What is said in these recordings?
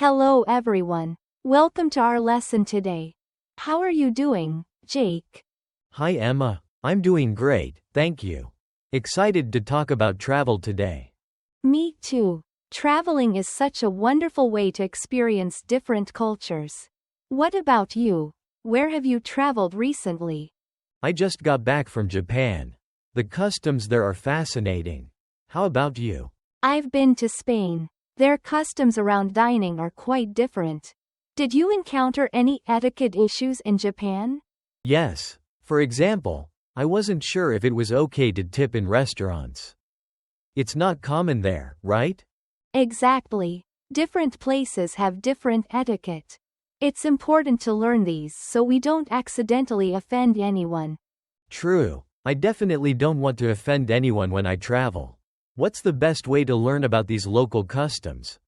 Hello everyone. Welcome to our lesson today. How are you doing, Jake? Hi Emma, I'm doing great, thank you. Excited to talk about travel today. Me too. Traveling is such a wonderful way to experience different cultures. What about you? Where have you traveled recently? I just got back from Japan. The customs there are fascinating. How about you? I've been to Spain. Their customs around dining are quite different. Did you encounter any etiquette issues in Japan? Yes. For example, I wasn't sure if it was okay to tip in restaurants. It's not common there, right? Exactly. Different places have different etiquette. It's important to learn these so we don't accidentally offend anyone. True. I definitely don't want to offend anyone when I travel. What's the best way to learn about these local customs?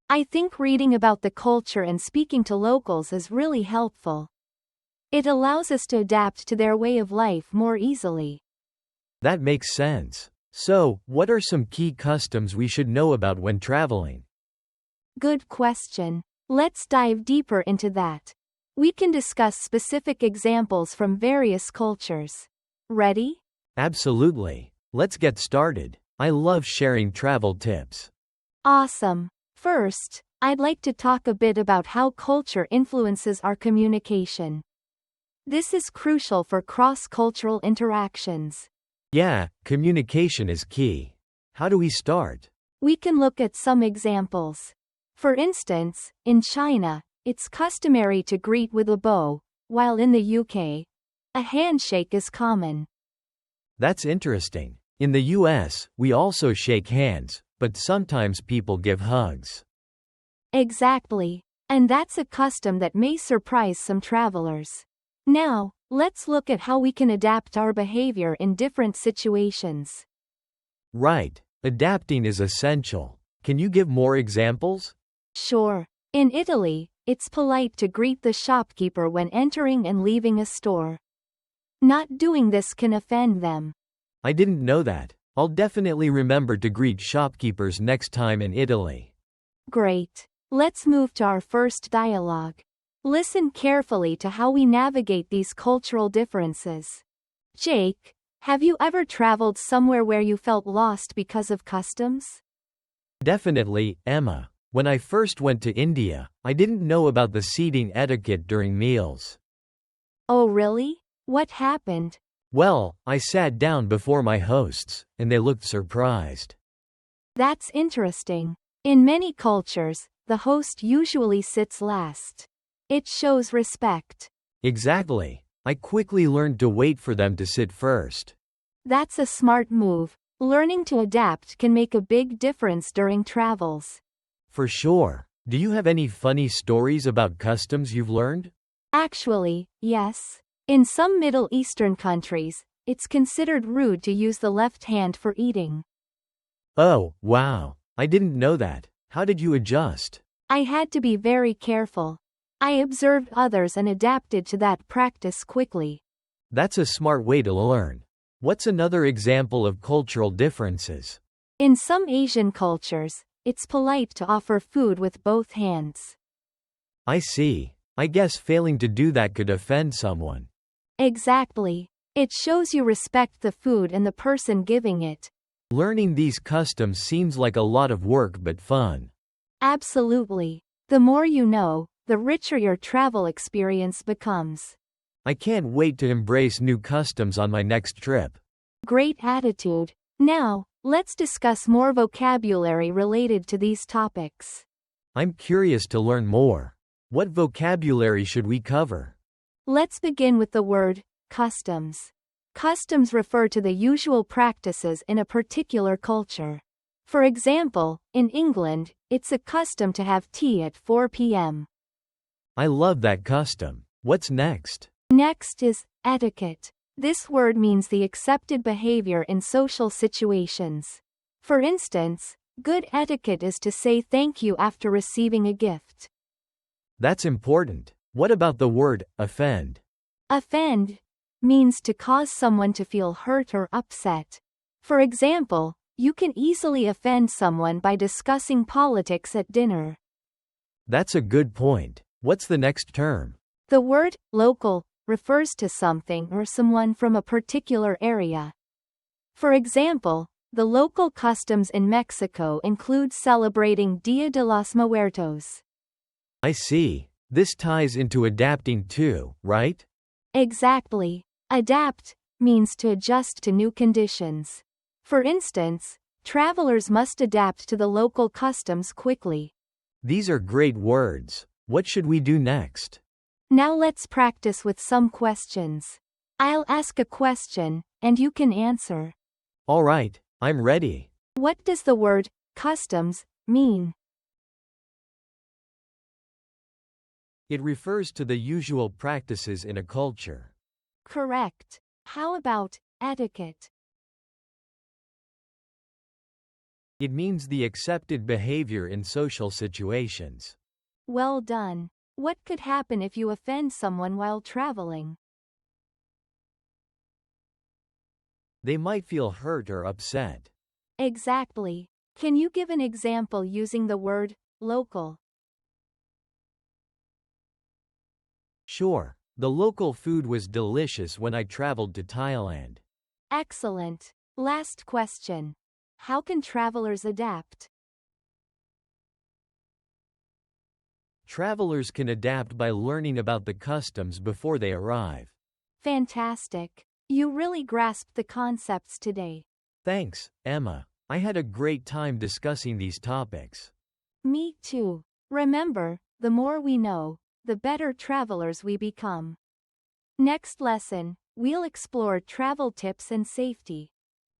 I think reading about the culture and speaking to locals is really helpful. It allows us to adapt to their way of life more easily. That makes sense. So, what are some key customs we should know about when traveling? Good question. Let's dive deeper into that. We can discuss specific examples from various cultures. Ready? Absolutely. Let's get started. I love sharing travel tips. Awesome. First, I'd like to talk a bit about how culture influences our communication. This is crucial for cross-cultural interactions. Yeah, communication is key. How do we start? We can look at some examples. For instance, in China, it's customary to greet with a bow, while in the UK, a handshake is common. That's interesting. In the US, we also shake hands, but sometimes people give hugs. Exactly. And that's a custom that may surprise some travelers. Now, let's look at how we can adapt our behavior in different situations. Right. Adapting is essential. Can you give more examples? Sure. In Italy, it's polite to greet the shopkeeper when entering and leaving a store. Not doing this can offend them. I didn't know that. I'll definitely remember to greet shopkeepers next time in Italy. Great. Let's move to our first dialogue. Listen carefully to how we navigate these cultural differences. Jake, have you ever traveled somewhere where you felt lost because of customs? Definitely, Emma. When I first went to India, I didn't know about the seating etiquette during meals. Oh really? What happened? Well, I sat down before my hosts, and they looked surprised. That's interesting. In many cultures, the host usually sits last. It shows respect. Exactly. I quickly learned to wait for them to sit first. That's a smart move. Learning to adapt can make a big difference during travels. For sure. Do you have any funny stories about customs you've learned? Actually, yes. In some Middle Eastern countries, it's considered rude to use the left hand for eating. Oh, wow. I didn't know that. How did you adjust? I had to be very careful. I observed others and adapted to that practice quickly. That's a smart way to learn. What's another example of cultural differences? In some Asian cultures, it's polite to offer food with both hands. I see. I guess failing to do that could offend someone. Exactly. It shows you respect the food and the person giving it. Learning these customs seems like a lot of work but fun. Absolutely. The more you know, the richer your travel experience becomes. I can't wait to embrace new customs on my next trip. Great attitude. Now, let's discuss more vocabulary related to these topics. I'm curious to learn more. What vocabulary should we cover? Let's begin with the word customs. Customs refer to the usual practices in a particular culture. For example, in England, it's a custom to have tea at 4 p.m. I love that custom. What's next? Next is etiquette. This word means the accepted behavior in social situations. For instance, good etiquette is to say thank you after receiving a gift. That's important. What about the word offend? Offend means to cause someone to feel hurt or upset. For example, you can easily offend someone by discussing politics at dinner. That's a good point. What's the next term? The word local refers to something or someone from a particular area. For example, the local customs in Mexico include celebrating Dia de los Muertos. I see. This ties into adapting too, right? Exactly. Adapt means to adjust to new conditions. For instance, travelers must adapt to the local customs quickly. These are great words. What should we do next? Now let's practice with some questions. I'll ask a question, and you can answer. All right, I'm ready. What does the word customs mean? It refers to the usual practices in a culture. Correct. How about etiquette? It means the accepted behavior in social situations. Well done. What could happen if you offend someone while traveling? They might feel hurt or upset. Exactly. Can you give an example using the word local? Sure, the local food was delicious when I traveled to Thailand. Excellent. Last question. How can travelers adapt? Travelers can adapt by learning about the customs before they arrive. Fantastic. You really grasped the concepts today. Thanks, Emma. I had a great time discussing these topics. Me too. Remember, the more we know, the better travelers we become. Next lesson, we'll explore travel tips and safety.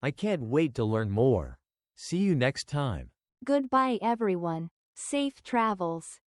I can't wait to learn more. See you next time. Goodbye everyone. Safe travels.